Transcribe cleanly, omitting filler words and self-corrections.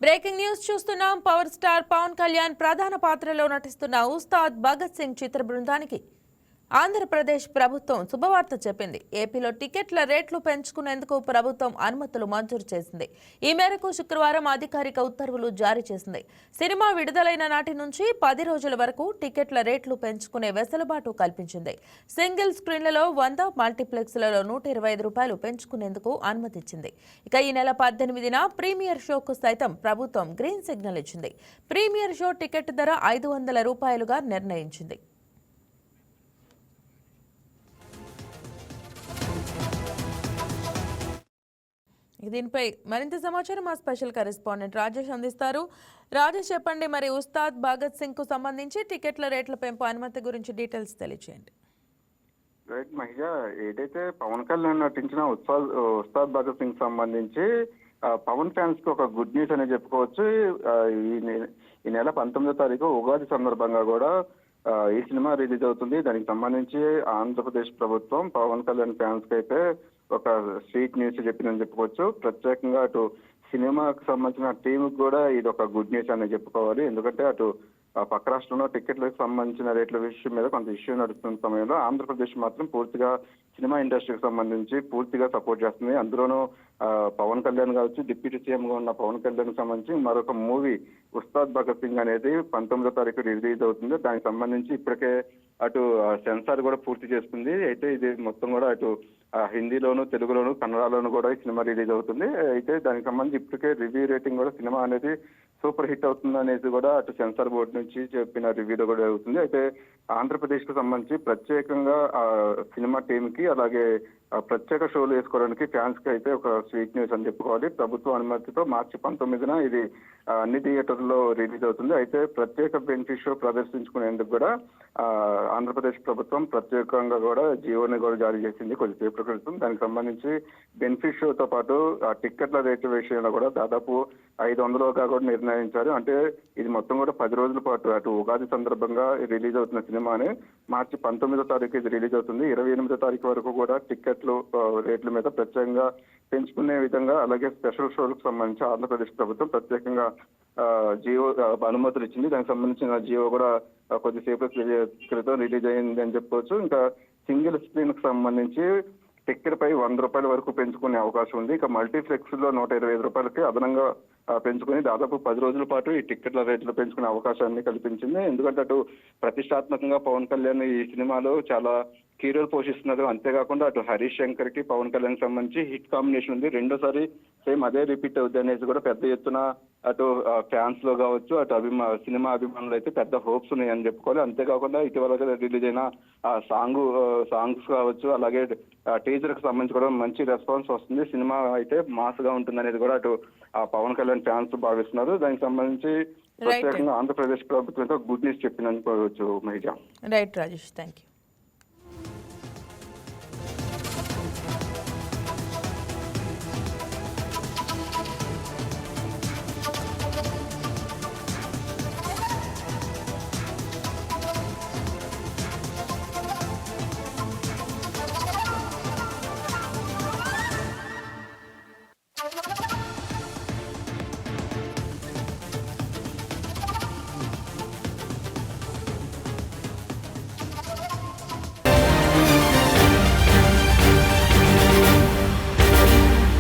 Breaking news చూస్తున్నాం. Power star Pawan Kalyan ప్రధాన పాత్రలో నటిస్తున్న ఉస్తాద్ భగత్ సింగ్ చిత్ర బృందానికి ఆంధ్రప్రదేశ్ ప్రభుత్వం శుభవార్త చెప్పింది. ఏపీలో టికెట్ల రేట్లు పెంచుకునేందుకు ప్రభుత్వం అనుమతులు మంజూరు చేసింది. ఈ మేరకు శుక్రవారం అధికారిక ఉత్తర్వులు జారీ చేసింది. సినిమా విడుదలైన నాటి నుంచి 10 రోజుల వరకు టికెట్ల రేట్లు పెంచుకునే వెసులుబాటు కల్పించింది. సింగిల్ స్క్రీన్లలో 100, మల్టీప్లెక్స్లలో 125 రూపాయలు పెంచుకునేందుకు అనుమతిచ్చింది. ఇక ఈ నెల 18న ప్రీమియర్ షోకు సైతం ప్రభుత్వం గ్రీన్ సిగ్నల్ ఇచ్చింది. ప్రీమియర్ షో టికెట్ ధర 500 రూపాయలుగా నిర్ణయించింది. దీనిపై మరింత సమాచారం మా స్పెషల్ కరెస్పాండెంట్ రాజేష్ అందిస్తారు. రాజేష్, చెప్పండి, మరి ఉస్తాద్ భగత్ సింగ్ కు సంబంధించి టికెట్ల రేట్ల పెంపు అనుమతి గురించి డీటెయిల్స్ తెలియజేయండి. రైట్ మహిళ, ఏదైతే పవన్ కళ్యాణ్ నటించిన ఉస్తాద్ భగత్ సింగ్ సంబంధించి పవన్ ఫ్యాన్స్ కి ఒక గుడ్ న్యూస్ అని చెప్పుకోవచ్చు. ఈ నెల 19వ తారీఖు ఉగాది సందర్భంగా కూడా ఈ సినిమా రిలీజ్ అవుతుంది. దానికి సంబంధించి ఆంధ్రప్రదేశ్ ప్రభుత్వం పవన్ కళ్యాణ్ ఫ్యాన్స్ కి అయితే ఒక స్వీట్ న్యూస్ చెప్పిందని చెప్పుకోవచ్చు. ప్రత్యేకంగా అటు సినిమాకి సంబంధించిన టీమ్ కూడా ఇది ఒక గుడ్ న్యూస్ అని చెప్పుకోవాలి. ఎందుకంటే అటు పక్క రాష్ట్రంలో టికెట్లకు సంబంధించిన రేట్ల విషయం మీద కొంత ఇష్యూ నడుస్తున్న సమయంలో ఆంధ్రప్రదేశ్ మాత్రం పూర్తిగా సినిమా ఇండస్ట్రీకి సంబంధించి పూర్తిగా సపోర్ట్ చేస్తుంది. అందులోనూ పవన్ కళ్యాణ్ కావచ్చు, డిప్యూటీ సీఎం గా ఉన్న పవన్ కళ్యాణ్ సంబంధించి మరొక మూవీ ఉస్తాద్ భగత్ సింగ్ అనేది 19వ తారీఖు రిలీజ్ అవుతుంది. దానికి సంబంధించి ఇప్పటికే అటు సెన్సార్ కూడా పూర్తి చేసుకుంది. అయితే ఇది మొత్తం కూడా అటు హిందీలోను, తెలుగులోను, కన్నడలోను కూడా ఈ సినిమా రిలీజ్ అవుతుంది. అయితే దానికి సంబంధించి ఇప్పటికే రివ్యూ రేటింగ్ కూడా సినిమా అనేది సూపర్ హిట్ అవుతుంది అనేది కూడా అటు సెన్సార్ బోర్డు నుంచి చెప్పిన రివ్యూలో కూడా అవుతుంది. అయితే ఆంధ్రప్రదేశ్ కు సంబంధించి ప్రత్యేకంగా సినిమా టీమ్ కి అలాగే ప్రత్యేక షోలు వేసుకోవడానికి ఫ్యాన్స్ కి అయితే ఒక స్వీట్ న్యూస్ అని చెప్పుకోవాలి. ప్రభుత్వ అనుమతితో మార్చి 19న ఇది అన్ని థియేటర్లో రిలీజ్ అవుతుంది. అయితే ప్రత్యేక బెనిఫిట్ షో ప్రదర్శించుకునేందుకు కూడా ఆంధ్రప్రదేశ్ ప్రభుత్వం ప్రత్యేకంగా కూడా జియోని కూడా జారీ చేసింది కొద్దిసేపటి క్రితం. దానికి సంబంధించి బెనిఫిట్ షోతో పాటు టిక్కెట్ల రేట్ల విషయంలో కూడా దాదాపు 500గా కూడా నిర్ణయించారు. అంటే ఇది మొత్తం కూడా 10 రోజుల పాటు అటు ఉగాది సందర్భంగా రిలీజ్ అవుతున్న సినిమాని మార్చి 19వ తారీఖు ఇది రిలీజ్ అవుతుంది. 28వ తారీఖు వరకు కూడా టిక్కెట్లు రేట్ల మీద ప్రత్యేకంగా పెంచుకునే విధంగా అలాగే స్పెషల్ షోలకు సంబంధించి ఆంధ్రప్రదేశ్ ప్రభుత్వం ప్రత్యేకంగా జియో అనుమతులు ఇచ్చింది. దానికి సంబంధించిన జియో కూడా కొద్దిసేపు క్రితం రిలీజ్ అయింది అని చెప్పుకోవచ్చు. ఇంకా సింగిల్ స్క్రీన్ కు సంబంధించి టికెట్ పై 100 రూపాయల వరకు పెంచుకునే అవకాశం ఉంది. ఇక మల్టీప్లెక్స్ లో 125 రూపాయలకి అదనంగా పెంచుకుని దాదాపు 10 రోజుల పాటు ఈ టికెట్ల రేట్లు పెంచుకునే అవకాశాన్ని కల్పించింది. ఎందుకంటే అటు ప్రతిష్టాత్మకంగా పవన్ కళ్యాణ్ ఈ సినిమాలో చాలా కీ రోల్ పోషిస్తున్నారు. అంతేకాకుండా అటు హరీష్ శంకర్ కి పవన్ కళ్యాణ్ సంబంధించి హిట్ కాంబినేషన్ ఉంది. రెండోసారి సేమ్ అదే రిపీట్ అవుద్ది అనేసి కూడా పెద్ద ఎత్తున అటు ఫ్యాన్స్ లో కావచ్చు, అటు సినిమా అభిమానులు అయితే పెద్ద హోప్స్ ఉన్నాయని చెప్పుకోవాలి. అంతేకాకుండా ఇటీవల రిలీజ్ అయిన సాంగ్స్ కావచ్చు, అలాగే టీజర్ కి సంబంధించి కూడా మంచి రెస్పాన్స్ వస్తుంది. సినిమా అయితే మాస్ గా ఉంటుంది అనేది కూడా అటు పవన్ కళ్యాణ్ ఫ్యాన్స్ భావిస్తున్నారు. దానికి సంబంధించి ప్రత్యేకంగా ఆంధ్రప్రదేశ్ ప్రభుత్వంతో గుడ్ న్యూస్ చెప్పింది అనుకోవచ్చు. మహిళ రైట్ రాజేష్, థ్యాంక్ యూ.